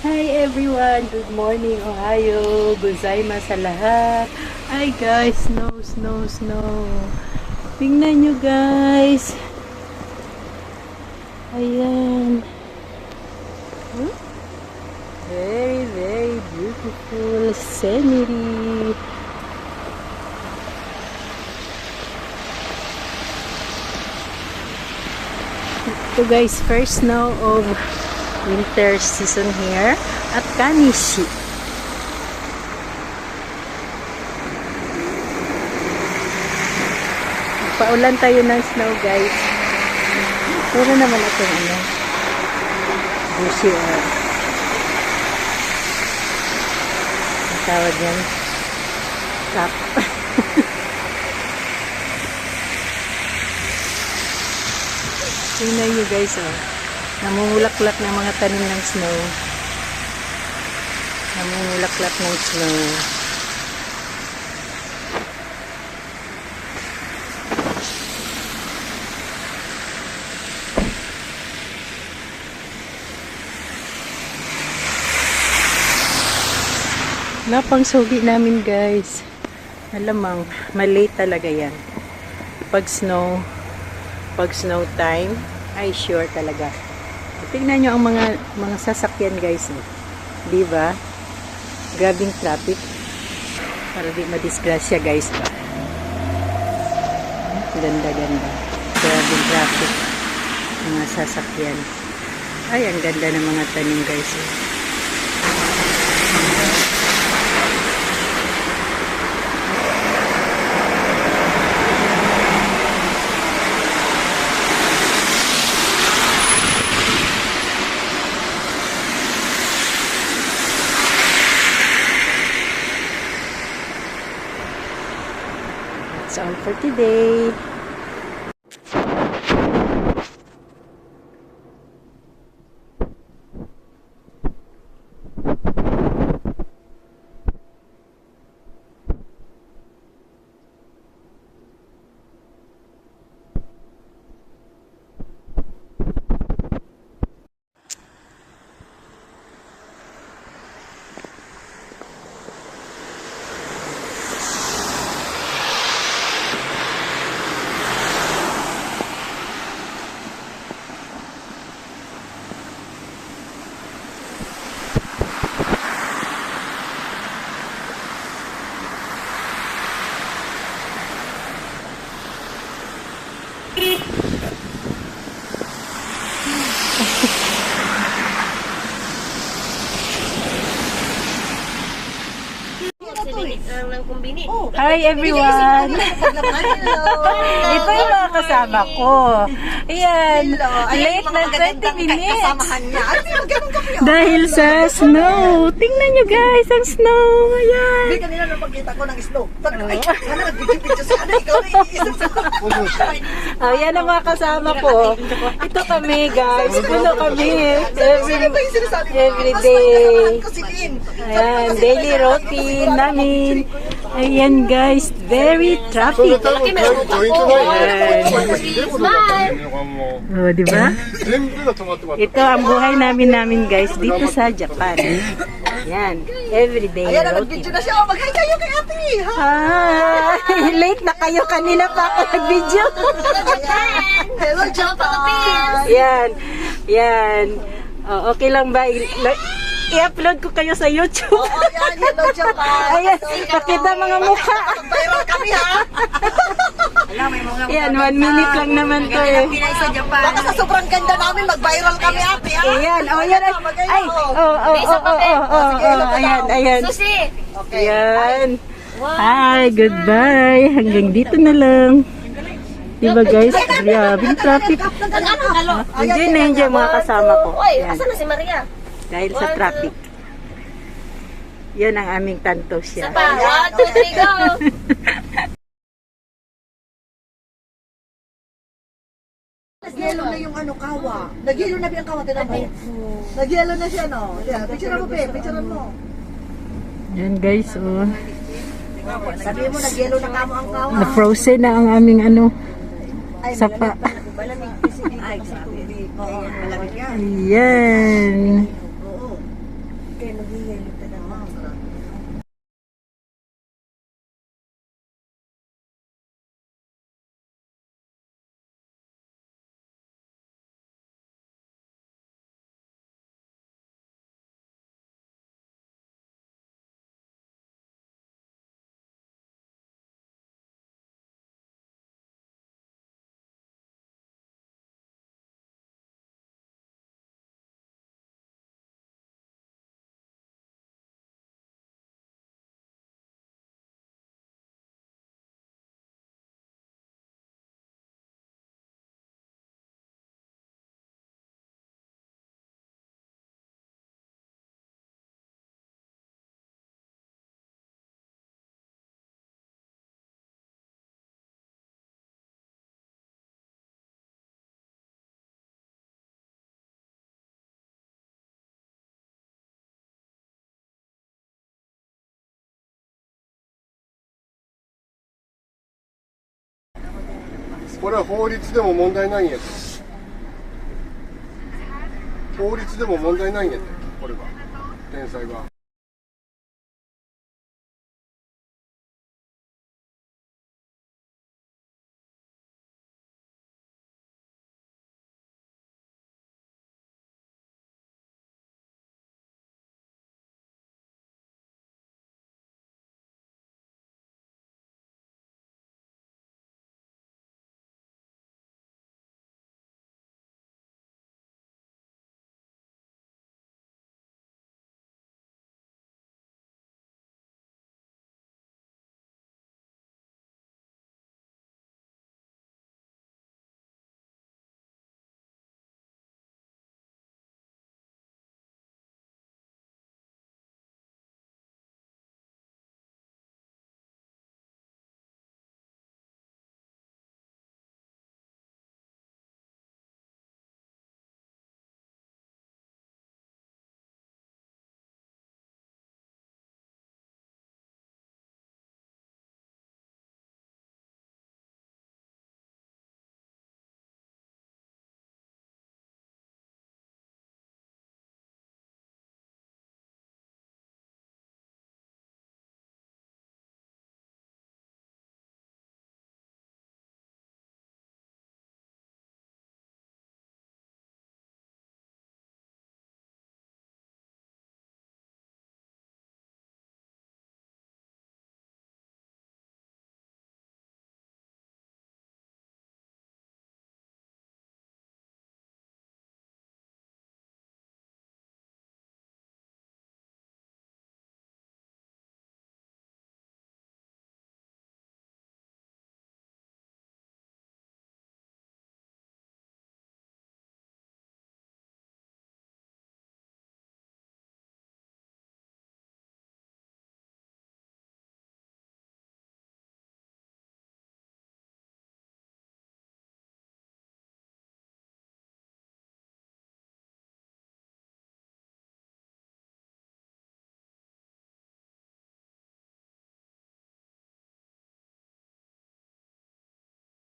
Hi everyone! Good morning, Ohio! Gozaimasu sa lahat! Hi guys! Snow! Tingnan nyo guys! Ayan! Huh? Very beautiful scenery! Ito guys, first snow of winter season here at Kanishi. Paulan tayo ng snow guys. Puro naman itong bushy or ang tawag yan, cap. Tingnan nyo guys, namumulaklak ng mga tanim ng snow. Namumulaklak ng snow. Napangsugi namin guys. Malamang, malate talaga yan. Pag snow time, ay sure talaga. Tingnan nyo ang mga sasakyan guys. Diba? Grabing traffic. Para di madisgrasya guys ba. Ganda. Grabing traffic. Mga sasakyan. Ay, ang ganda ng mga tanim guys. That's all for today. Hi everyone! Ito yung mga kasama ko. Ayan, late na 20 minutes. Dahil sa snow. Tingnan nyo guys, ang snow. Ayan. Hindi kanina nung pagkita ko ng snow. Ay, sana nag-video sa ano, ikaw na iisip sa Oh, yan ang mga kasama ko. Ito kami guys. Puno kami. Every day. Ayan, daily routine namin. Ayan guys, very traffic. Oh, di ba? Ito ang buhay namin guys dito sa Japan. Ayan, everyday Ayan, routine. nag-video na siya. Mag-hi kayo kay ate. Hi! Late na kayo. Kanina pa ako nag-video. Hello, Japan! Yan. Oh, okay lang ba? I-upload ko kayo sa YouTube. Oo, yan. Hello, Japan! Ayan, pakita mga mukha. Viral kami, ha? Yan, 1 minute lang naman to eh. Baka sa sobrang ganda namin, mag-viral kami, ate, ha? Ayan, yan. Ay, ayan. Susi! Okay. Ayan. Hi, goodbye. Hanggang dito na lang. Diba guys? Grabing traffic. Enjoy mga kasama ko. Uy, Ayan. asan na si Maria? Dahil sa traffic. Yan ang aming tanto siya. Pa, 1, 2, 3, go! Nag-yellow na yung kawa. Nag-yellow na yung kawa, tinan mo. Nag-yellow na siya, no? Yeah, picture mo, Pe. Picture mo. Yan guys, oh. Sabi mo, nag-yellow na kamo ang kawa. Na-frozen na ang aming Ay, sapa. malamig kasi dito. Ay, sa tubig. Oo, malamig yan. Ayan. Oo. Naghihilip ka naman.これは法律でも問題ないんやて。法律でも問題ないんやて、これは。天才は。